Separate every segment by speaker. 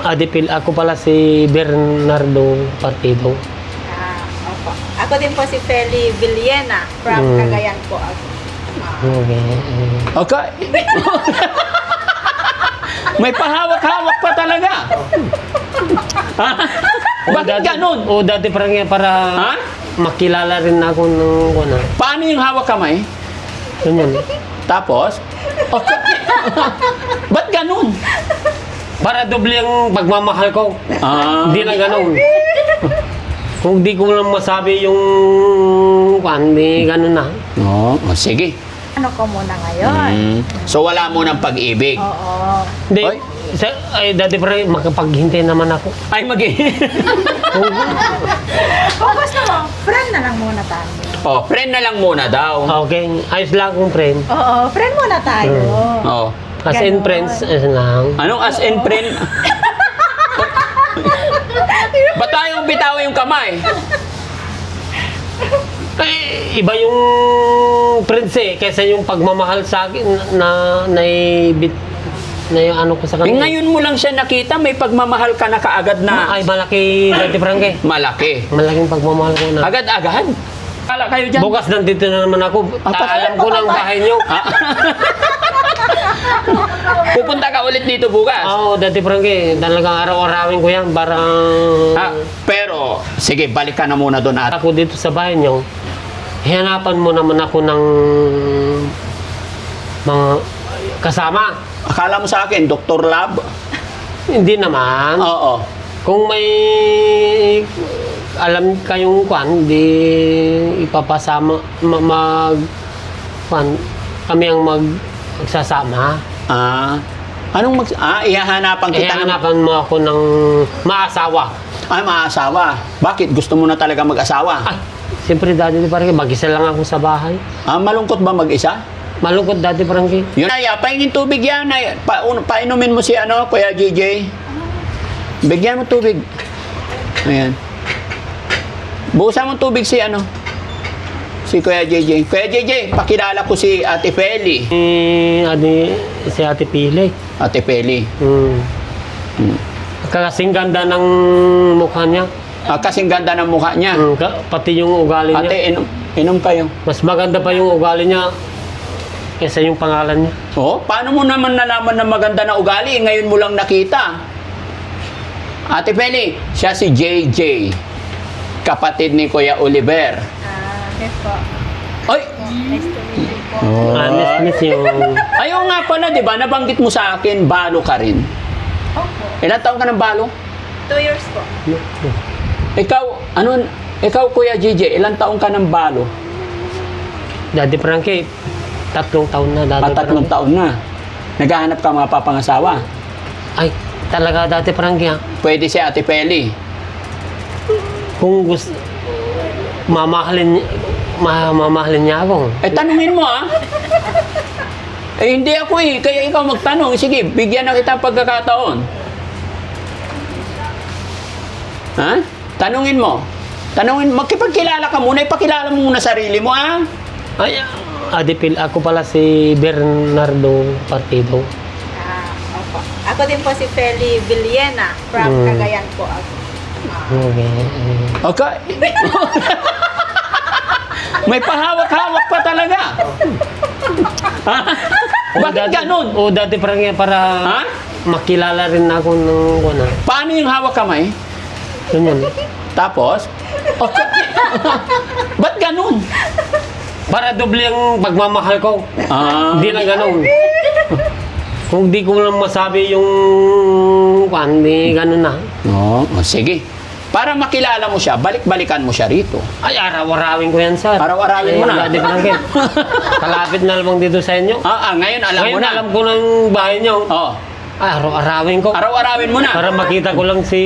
Speaker 1: Adipil, ako pala si Bernardo Partido.
Speaker 2: Opo. Ako din po si Feli Villena from Cagayan po ako.
Speaker 1: Okay.
Speaker 3: Okay. May pahawak-hawak pa talaga. Ha? Bakit ganun?
Speaker 1: O dati parang para
Speaker 3: Ha?
Speaker 1: makilala rin ako ng ano.
Speaker 3: Paano yung hawak kamay?
Speaker 1: Ganyan.
Speaker 3: Tapos? Okay. Ba't ganun?
Speaker 1: Para doble ang pagmamahal ko.
Speaker 3: Ah.
Speaker 1: Hindi lang ganun. Kung di ko lang masabi yung hindi ganun na.
Speaker 3: No, sige.
Speaker 2: Ano ko muna ngayon?
Speaker 3: So wala mo ng pag-ibig.
Speaker 2: Oo.
Speaker 1: Hindi.
Speaker 3: Oy.
Speaker 1: Ay, dati parang makapaghintay naman ako.
Speaker 3: Ay,
Speaker 2: Kung gusto mo, friend na lang muna tayo.
Speaker 3: Oh, friend na lang muna daw.
Speaker 1: Okay, ayos lang akong friend.
Speaker 2: Oo, friend muna tayo.
Speaker 3: Oh.
Speaker 1: As in
Speaker 2: Ganon.
Speaker 1: friends, lang.
Speaker 3: Anong as in friend? Ba't tayong bitaw yung kamay?
Speaker 1: Eh, iba yung friends kaysa yung pagmamahal sa akin na yung ano ko sa
Speaker 3: Eh,
Speaker 1: kanila.
Speaker 3: ngayon mo lang siya nakita, may pagmamahal ka na kaagad na
Speaker 1: Ay, malaki dati Frankie.
Speaker 3: malaki.
Speaker 1: Malaking pagmamahal ko na.
Speaker 3: Agad-agad. Kala kayo dyan.
Speaker 1: Bukas nandito na naman ako. Alam ko ng bahay niyo.
Speaker 3: Pupunta ka ulit dito bukas.
Speaker 1: Oo, dati Frankie. Talagang araw-arawin ko yan. Parang
Speaker 3: Pero, sige, balik ka na muna doon at
Speaker 1: ako dito sa bahay niyo. Hihanapan mo naman ako ng mga kasama.
Speaker 3: akala mo sa akin, Dr. Lab?
Speaker 1: Hindi naman.
Speaker 3: Oo.
Speaker 1: Kung may alam kayong di ipapasama kami ang magsasama.
Speaker 3: Ihahanapan kita ng...
Speaker 1: Hihanapan mo ako ng maasawa.
Speaker 3: Ay, maasawa. Bakit? Gusto mo na talaga mag-asawa?
Speaker 1: Ay, siyempre dati parang mag-isa lang ako sa bahay.
Speaker 3: Malungkot ba mag-isa?
Speaker 1: Malungkot dati parang
Speaker 3: Yun, Naya, pahingin tubig yan. Naya. Painumin mo si Kuya JJ. Bigyan mo tubig. Ayan. Buhusan mo tubig si si Kuya JJ. Kuya JJ, pakilala ko si Ate Feli.
Speaker 1: Si Ate Pili.
Speaker 3: Ate Feli.
Speaker 1: Kasing ganda ng mukha niya.
Speaker 3: Kasing ganda ng mukha niya.
Speaker 1: Pati yung ugali niya.
Speaker 3: Ate, inom kayo.
Speaker 1: Mas maganda pa yung ugali niya kaysa yung pangalan niya.
Speaker 3: Oh, paano mo naman nalaman na maganda na ugali? Ngayon mo lang nakita. Ate Feli, siya si JJ. Kapatid ni Kuya Oliver.
Speaker 2: Yes po.
Speaker 3: Ay!
Speaker 2: Nice to meet you po.
Speaker 1: Miss yung...
Speaker 3: Ayaw nga pala, di ba? Nabanggit mo sa akin, balo ka rin.
Speaker 2: Opo.
Speaker 3: Ilan taon ka ng balo?
Speaker 2: 2 years po.
Speaker 3: Ikaw, Kuya JJ, ilan taon ka ng balo?
Speaker 1: Daddy Frankie, 3 taon na. Daddy
Speaker 3: 3
Speaker 1: Frankie.
Speaker 3: taon na. Naghahanap ka mga papangasawa.
Speaker 1: Ay, talaga Daddy Frankie ha.
Speaker 3: Pwede si Ate Feli.
Speaker 1: Kung gusto, mamahalin niya ako.
Speaker 3: Tanungin mo hindi ako kaya ikaw magtanong. Sige, bigyan na kita pagkakataon. Ha? Tanungin mo. Magkipagkilala ka muna, ipakilala mo muna sarili mo,
Speaker 1: Ay, Adipil, ako pala si Bernardo Partido.
Speaker 2: Opo. Ako din po si Feli Villena from Cagayan po ako.
Speaker 3: Okay. May pahawak-hawak pa talaga. Ha? Bakit ganun?
Speaker 1: O dati parang para makilala rin ako ng ano.
Speaker 3: Paano yung hawak kamay?
Speaker 1: Ganyan.
Speaker 3: Tapos? Okay. Ba't ganun?
Speaker 1: Para doble ang pagmamahal ko. Hindi lang ganun. Kung di ko lang masabi yung hindi ganun na.
Speaker 3: Sige. Para makilala mo siya, balik-balikan mo siya rito.
Speaker 1: Ay, araw-arawin ko yan, sir.
Speaker 3: Araw-arawin mo na.
Speaker 1: Dati Frankie. Kalapit na lamang dito sa inyo.
Speaker 3: Ngayon alam mo
Speaker 1: Ngayon
Speaker 3: na.
Speaker 1: alam ko ng bahay niyo.
Speaker 3: Oo.
Speaker 1: Araw-arawin ko.
Speaker 3: Araw-arawin mo na.
Speaker 1: Para makita ko lang si...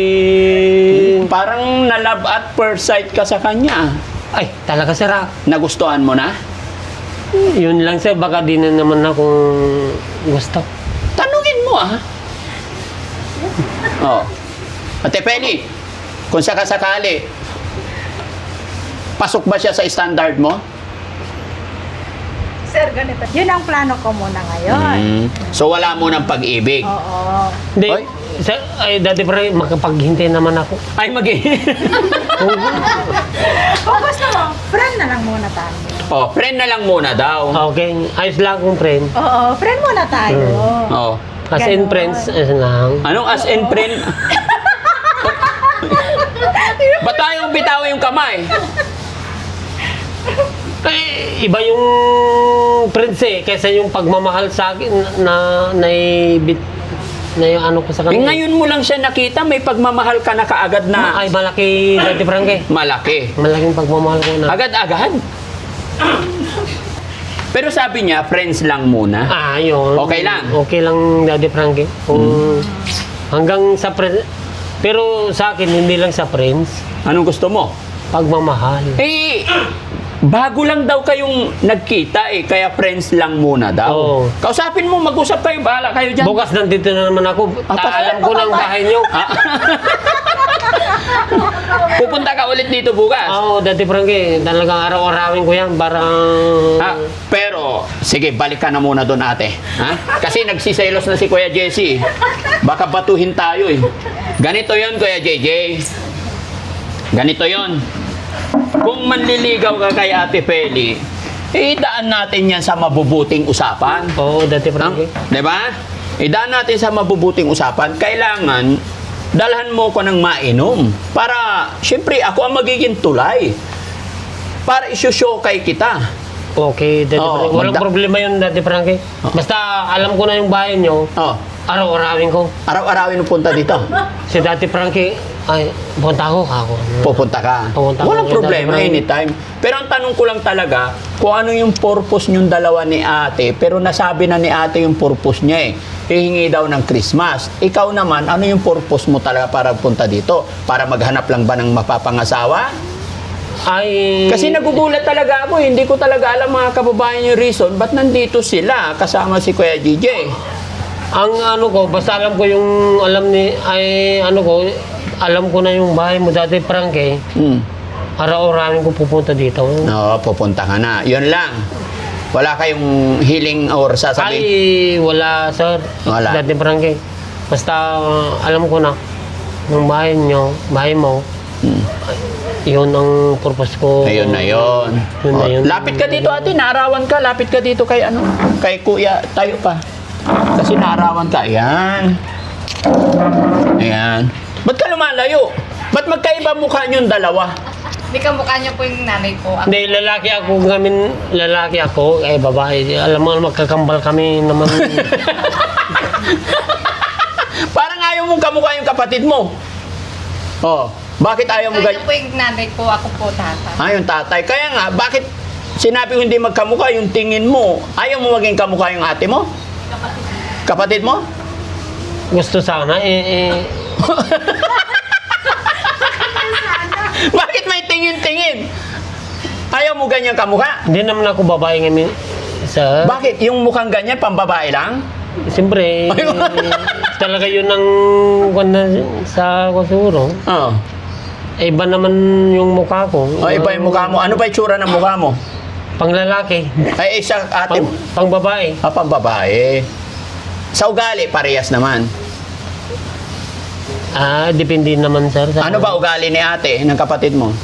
Speaker 3: Parang na-love at first sight ka sa kanya.
Speaker 1: Ay, talaga sir ha.
Speaker 3: Nagustuhan mo na?
Speaker 1: Yun lang sir, baka di na naman akong gusto.
Speaker 3: Tanungin mo Ate Feli, kung sakasakali, pasok ba siya sa standard mo?
Speaker 2: Sir, ganito. Yun ang plano ko muna ngayon.
Speaker 3: So wala mo ng pag-ibig.
Speaker 2: Oo.
Speaker 1: Hindi,
Speaker 3: Oy.
Speaker 1: Dati pre, makapaghintay naman ako.
Speaker 3: Ay,
Speaker 2: O basta mo, friend na lang muna tayo.
Speaker 3: Oh, friend na lang muna daw.
Speaker 1: Okay, ayos lang akong friend.
Speaker 2: Oo, friend muna tayo.
Speaker 3: Oh.
Speaker 1: As in
Speaker 2: Ganon.
Speaker 1: friends, lang.
Speaker 3: Anong as in friend? Ba't tayong bitaw yung kamay?
Speaker 1: Iba yung friends kaysa yung pagmamahal sa akin na yung ano ko sa
Speaker 3: Eh,
Speaker 1: kanila.
Speaker 3: ngayon mo lang siya nakita, may pagmamahal ka na kaagad na
Speaker 1: Ay, malaki dati Frankie.
Speaker 3: malaki.
Speaker 1: Malaking pagmamahal ko na.
Speaker 3: Agad-agad. Pero sabi niya, friends lang muna.
Speaker 1: Yun.
Speaker 3: Okay lang?
Speaker 1: Okay lang, Daddy Frankie. Kung hanggang sa friends. Pero sa akin, hindi lang sa friends.
Speaker 3: Anong gusto mo?
Speaker 1: Pagmamahal.
Speaker 3: Eh, bago lang daw kayong nagkita kaya friends lang muna daw.
Speaker 1: Oo.
Speaker 3: Kausapin mo, mag-usap kayo, bahala kayo dyan.
Speaker 1: Bukas nandito na naman ako. Alam ko ng bahay niyo.
Speaker 3: Pupunta ka ulit dito bukas.
Speaker 1: Oo, Daddy Frankie. Talagang araw-arawin ko yan. Parang...
Speaker 3: Pero, sige, balik ka na muna doon ate. Ha? Kasi nagsiselos na si Kuya Jesse. Baka batuhin tayo Ganito yon Kuya JJ. Ganito yon. Kung manliligaw ka kay Ate Feli, idaan natin yan sa mabubuting usapan.
Speaker 1: Oo, Daddy Frankie.
Speaker 3: Diba? Idaan natin sa mabubuting usapan. Kailangan, dalhan mo ko ng mainom. Para, syempre, ako ang magiging tulay. Para isusyokai kita.
Speaker 1: Okay, Daddy
Speaker 3: Oo,
Speaker 1: Frankie. Walang problema yun, Daddy Frankie. Basta alam ko na yung bahay niyo.
Speaker 3: Oh,
Speaker 1: Araw-arawin ko.
Speaker 3: araw-arawin mo punta dito.
Speaker 1: Si Daddy Frankie, ay, punta ako.
Speaker 3: Pupunta ka.
Speaker 1: Pupunta
Speaker 3: Walang
Speaker 1: ako,
Speaker 3: problema,
Speaker 1: Daddy Frankie.
Speaker 3: anytime. Pero ang tanong ko lang talaga, kung ano yung purpose nyong dalawa ni ate, pero nasabi na ni ate yung purpose niya hihingi daw ng Christmas. Ikaw naman, ano yung purpose mo talaga para punta dito? Para maghanap lang ba ng mapapangasawa?
Speaker 1: Ay...
Speaker 3: Kasi nagugulat talaga ako, hindi ko talaga alam mga kababayan yung reason, ba't nandito sila kasama si Kuya DJ?
Speaker 1: Ang ano ko, basta alam ko yung alam ko na yung bahay mo, Daddy Frankie. Araw-arawin ko pupunta dito.
Speaker 3: No, pupunta ka na. Yun lang. Wala kayong healing or sasabihin?
Speaker 1: Ay, wala, sir.
Speaker 3: Wala.
Speaker 1: Daddy Frankie. Basta alam ko na yung bahay nyo, bahay mo. Yun ang purpose ko.
Speaker 3: Ayun na yun.
Speaker 1: Yun na yun.
Speaker 3: Lapit ka dito ate, naarawan ka. Lapit ka dito kay kay kuya. Tayo pa. Kasi naarawan ka. Ayan. Ayan. Ba't ka lumalayo? Ba't magkaiba mukha niyong dalawa?
Speaker 2: Hindi ka mukha niya po yung nanay ko.
Speaker 1: Hindi, lalaki ako, babae. Alam mo, magkakambal kami naman.
Speaker 3: Parang ayaw mong kamukha yung kapatid mo. Oh, bakit ayaw mo ganyan?
Speaker 2: po yung nanay ko, ako po tata.
Speaker 3: Yung tatay. Kaya nga, bakit sinabi ko hindi magkamukha yung tingin mo? Ayaw mo maging kamukha yung ate mo? Kapatid mo?
Speaker 1: Gusto sana,
Speaker 3: Bakit may tingin-tingin? Ayaw mo ganyan kamukha?
Speaker 1: Hindi naman ako babae ngayon, sir.
Speaker 3: Bakit? Yung mukhang ganyan, pambabae lang?
Speaker 1: Siyempre, talaga yun ang sa siguro.
Speaker 3: Oo.
Speaker 1: Iba naman yung mukha ko.
Speaker 3: Iba yung mukha mo. Ano ba yung tsura ng mukha mo?
Speaker 1: Panglalaki.
Speaker 3: Ay, sa ate mo.
Speaker 1: Pangbabae.
Speaker 3: Pambabae. Sa ugali, parehas naman.
Speaker 1: Depende naman, sir.
Speaker 3: Ano ba ugali ni ate, ng kapatid mo?